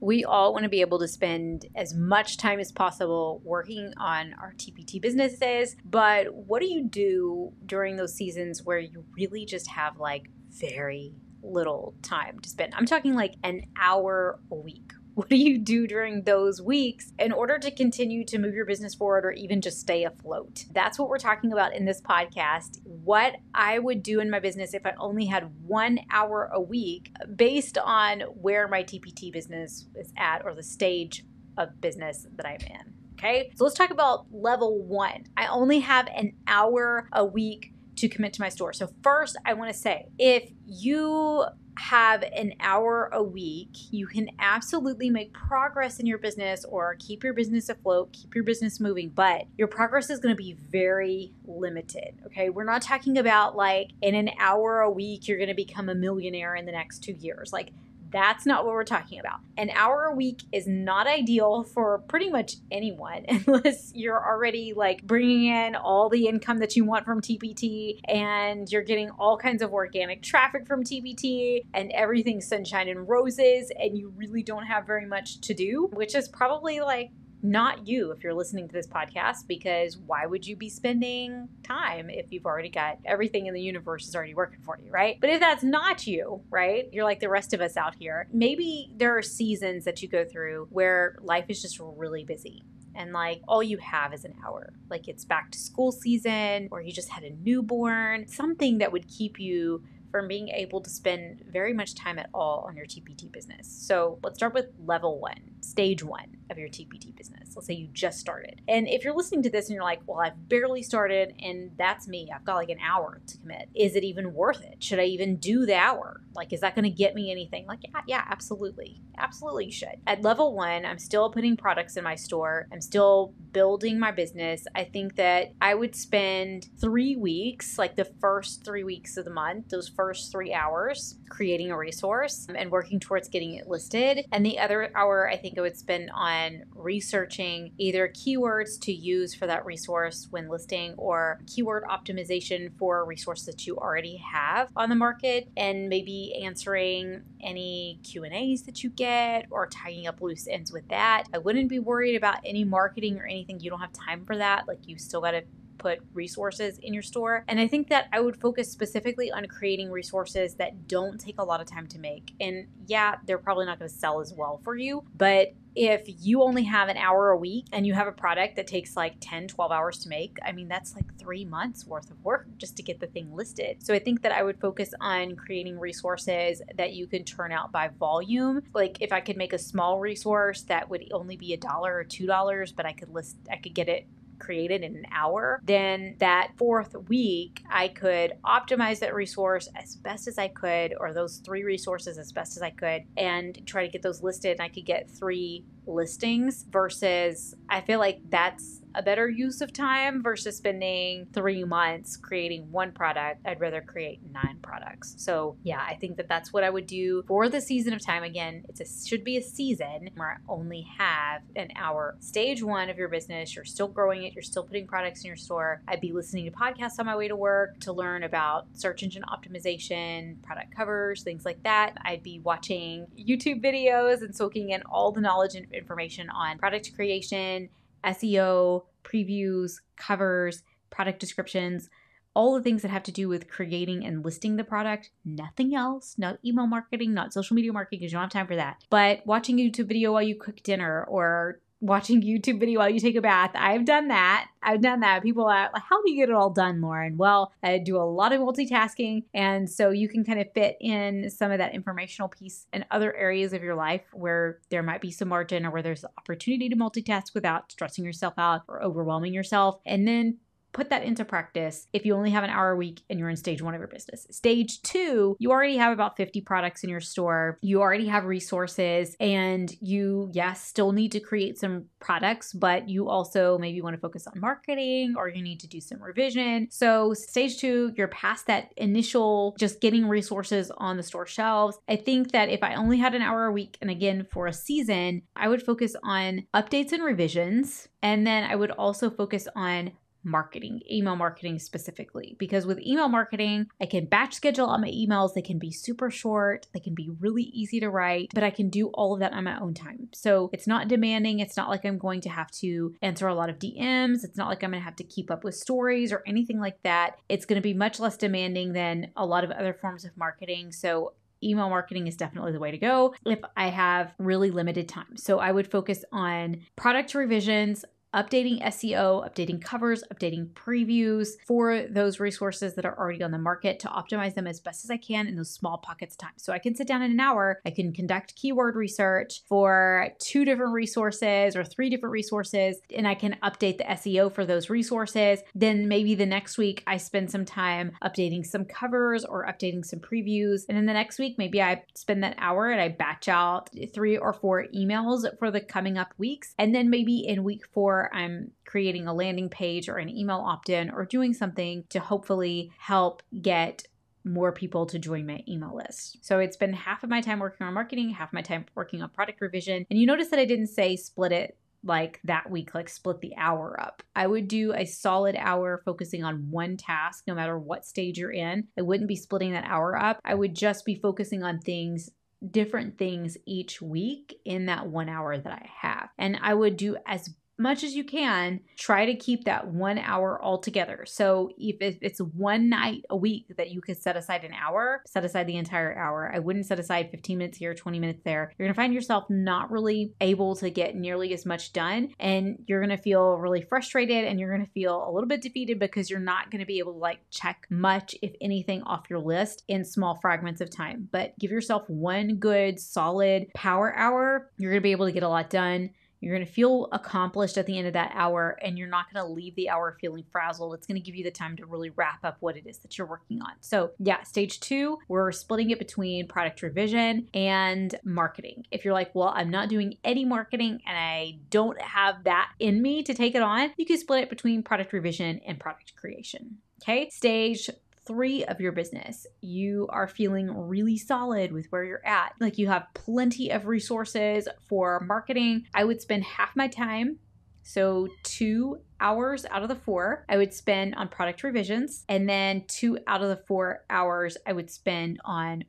We all want to be able to spend as much time as possible working on our TpT businesses, but what do you do during those seasons where you really just have like very little time to spend? I'm talking like an hour a week. What do you do during those weeks in order to continue to move your business forward or even just stay afloat? That's what we're talking about in this podcast. What I would do in my business if I only had 1 hour a week based on where my TpT business is at or the stage of business that I'm in. Okay, so let's talk about level 1. I only have an hour a week to commit to my store. So first, I want to say, if you have an hour a week, you can absolutely make progress in your business or keep your business afloat, keep your business moving, but your progress is going to be very limited. Okay. We're not talking about like in an hour a week, you're going to become a millionaire in the next 2 years. Like, that's not what we're talking about. An hour a week is not ideal for pretty much anyone unless you're already like bringing in all the income that you want from TpT and you're getting all kinds of organic traffic from TpT and everything's sunshine and roses and you really don't have very much to do, which is probably like not you if you're listening to this podcast, because why would you be spending time if you've already got everything in the universe is already working for you, right? But if that's not you, right, you're like the rest of us out here, maybe there are seasons that you go through where life is just really busy. And like all you have is an hour, like it's back to school season or you just had a newborn, something that would keep you from being able to spend very much time at all on your TpT business. So let's start with level 1, stage 1 of your TpT business. Let's say you just started. And if you're listening to this and you're like, well, I've barely started and that's me, I've got like an hour to commit. Is it even worth it? Should I even do the hour? Like, is that going to get me anything? Like, yeah, absolutely. Absolutely you should. At level 1, I'm still putting products in my store. I'm still building my business. I think that I would spend 3 weeks, like the first 3 weeks of the month, those first 3 hours creating a resource and working towards getting it listed. And the other hour, I think I would spend on researching either keywords to use for that resource when listing or keyword optimization for a resource that you already have on the market, and maybe answering any Q&As that you get or tying up loose ends with that. I wouldn't be worried about any marketing or anything. You don't have time for that. Like, you still got to put resources in your store. And I think that I would focus specifically on creating resources that don't take a lot of time to make. And yeah, they're probably not going to sell as well for you, but if you only have an hour a week and you have a product that takes like 10, 12 hours to make, I mean, that's like 3 months worth of work just to get the thing listed. So I think that I would focus on creating resources that you can turn out by volume. Like, if I could make a small resource that would only be $1 or $2, but I could get it created in an hour, then that 4th week, I could optimize that resource as best as I could, or those 3 resources as best as I could, and try to get those listed. And I could get 3 listings versus I feel like that's a better use of time versus spending 3 months creating 1 product. I'd rather create 9 products. So yeah, I think that that's what I would do for the season of time. Again, should be a season where I only have an hour. Stage 1 of your business, you're still growing it. You're still putting products in your store. I'd be listening to podcasts on my way to work to learn about search engine optimization, product covers, things like that. I'd be watching YouTube videos and soaking in all the knowledge and information on product creation, SEO, previews, covers, product descriptions, all the things that have to do with creating and listing the product. Nothing else, not email marketing, not social media marketing, because you don't have time for that. But watching a YouTube video while you cook dinner or watching YouTube video while you take a bath. I've done that. People are like, how do you get it all done, Lauren? Well, I do a lot of multitasking. And so you can kind of fit in some of that informational piece in other areas of your life where there might be some margin or where there's the opportunity to multitask without stressing yourself out or overwhelming yourself. And then put that into practice if you only have an hour a week and you're in stage 1 of your business. Stage 2, you already have about 50 products in your store. You already have resources and you, yes, still need to create some products, but you also maybe want to focus on marketing or you need to do some revision. So stage 2, you're past that initial just getting resources on the store shelves. I think that if I only had an hour a week, and again, for a season, I would focus on updates and revisions. And then I would also focus on marketing, email marketing specifically, because with email marketing, I can batch schedule all my emails. They can be super short. They can be really easy to write, but I can do all of that on my own time. So it's not demanding. It's not like I'm going to have to answer a lot of DMs. It's not like I'm going to have to keep up with stories or anything like that. It's going to be much less demanding than a lot of other forms of marketing. So email marketing is definitely the way to go if I have really limited time. So I would focus on product revisions, updating SEO, updating covers, updating previews for those resources that are already on the market to optimize them as best as I can in those small pockets of time. So I can sit down in an hour, I can conduct keyword research for 2 different resources or 3 different resources, and I can update the SEO for those resources. Then maybe the next week I spend some time updating some covers or updating some previews. And then the next week, maybe I spend that hour and I batch out 3 or 4 emails for the coming up weeks. And then maybe in week 4, I'm creating a landing page or an email opt-in or doing something to hopefully help get more people to join my email list. So it's been half of my time working on marketing, half of my time working on product revision. And you notice that I didn't say split it like that week, like split the hour up. I would do a solid hour focusing on one task, no matter what stage you're in. I wouldn't be splitting that hour up. I would just be focusing on different things each week in that 1 hour that I have. And I would do as much as you can, try to keep that 1 hour all together. So if it's one night a week that you could set aside an hour, set aside the entire hour. I wouldn't set aside 15 minutes here, 20 minutes there. You're going to find yourself not really able to get nearly as much done. And you're going to feel really frustrated and you're going to feel a little bit defeated because you're not going to be able to check much, if anything, off your list in small fragments of time. But give yourself one good solid power hour. You're going to be able to get a lot done. You're going to feel accomplished at the end of that hour, and you're not going to leave the hour feeling frazzled. It's going to give you the time to really wrap up what it is that you're working on. So yeah, stage 2, we're splitting it between product revision and marketing. If you're like, well, I'm not doing any marketing and I don't have that in me to take it on, you can split it between product revision and product creation. Okay. Stage 3 of your business, you are feeling really solid with where you're at. Like you have plenty of resources for marketing. I would spend half my time, so 2 hours out of the 4, I would spend on product revisions, and then 2 out of the 4 hours I would spend on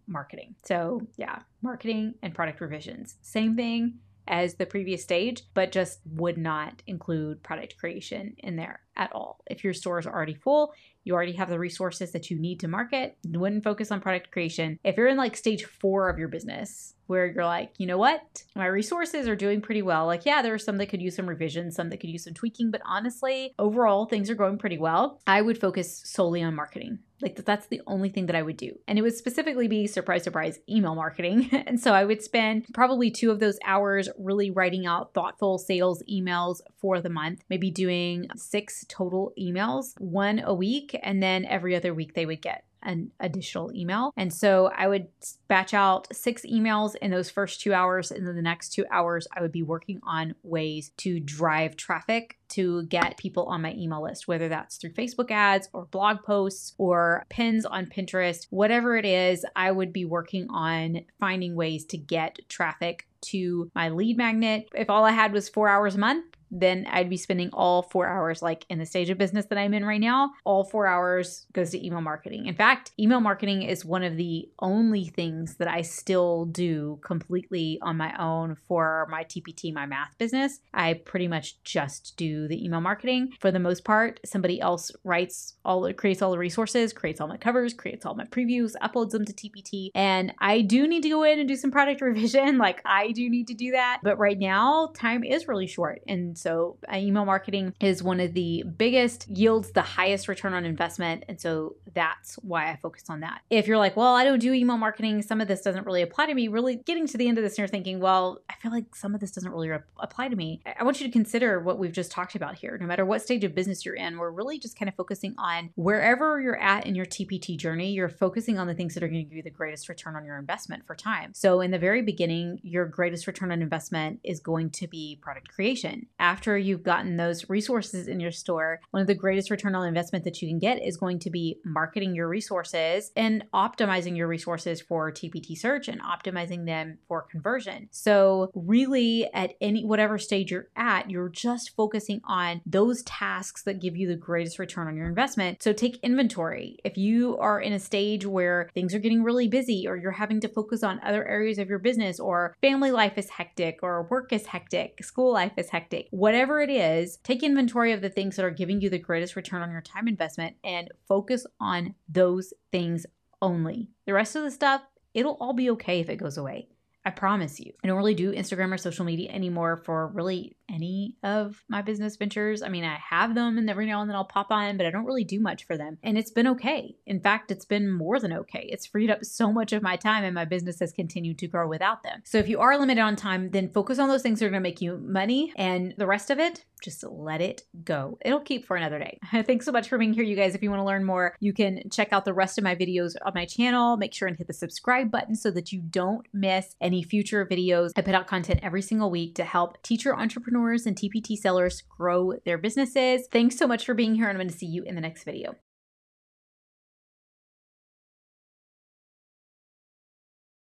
marketing. So yeah, marketing and product revisions. Same thing as the previous stage, but just would not include product creation in there at all. If your store is already full, you already have the resources that you need to market, wouldn't focus on product creation. If you're in stage 4 of your business, where you're like, you know what, my resources are doing pretty well. Yeah, there are some that could use some revision, some that could use some tweaking, but honestly, overall, things are going pretty well. I would focus solely on marketing. That's the only thing that I would do. And it would specifically be, surprise, surprise, email marketing. And so I would spend probably 2 of those hours really writing out thoughtful sales emails for the month, maybe doing 6 total emails, 1 a week. And then every other week they would get an additional email. And so I would batch out 6 emails in those first 2 hours. And then the next 2 hours, I would be working on ways to drive traffic to get people on my email list, whether that's through Facebook ads or blog posts or pins on Pinterest, whatever it is, I would be working on finding ways to get traffic to my lead magnet. If all I had was 4 hours a month, then I'd be spending all 4 hours, in the stage of business that I'm in right now, all 4 hours goes to email marketing. In fact, email marketing is one of the only things that I still do completely on my own for my TpT, my math business. I pretty much just do the email marketing. For the most part, somebody else creates all the resources, creates all my covers, creates all my previews, uploads them to TpT. And I do need to go in and do some product revision. I do need to do that. But right now, time is really short. And so email marketing is one of the biggest, yields the highest return on investment. And so that's why I focus on that. If you're like, well, I don't do email marketing, some of this doesn't really apply to me, really getting to the end of this and you're thinking, well, I feel like some of this doesn't really apply to me. I want you to consider what we've just talked about here. No matter what stage of business you're in, we're really just kind of focusing on wherever you're at in your TpT journey, you're focusing on the things that are going to give you the greatest return on your investment for time. So in the very beginning, your greatest return on investment is going to be product creation. after you've gotten those resources in your store, one of the greatest return on investment that you can get is going to be marketing your resources and optimizing your resources for TpT search and optimizing them for conversion. So really at whatever stage you're at, you're just focusing on those tasks that give you the greatest return on your investment. So take inventory. If you are in a stage where things are getting really busy, or you're having to focus on other areas of your business, or family life is hectic, or work is hectic, school life is hectic, whatever it is, take inventory of the things that are giving you the greatest return on your time investment and focus on those things only. The rest of the stuff, it'll all be okay if it goes away. I promise you. I don't really do Instagram or social media anymore for really any of my business ventures. I mean, I have them and every now and then I'll pop on, but I don't really do much for them. And it's been okay. In fact, it's been more than okay. It's freed up so much of my time and my business has continued to grow without them. So if you are limited on time, then focus on those things that are going to make you money, and the rest of it, just let it go. It'll keep for another day. Thanks so much for being here, you guys. If you want to learn more, you can check out the rest of my videos on my channel. Make sure and hit the subscribe button so that you don't miss any future videos. I put out content every single week to help teacher entrepreneurs and TpT sellers grow their businesses. Thanks so much for being here, and I'm going to see you in the next video.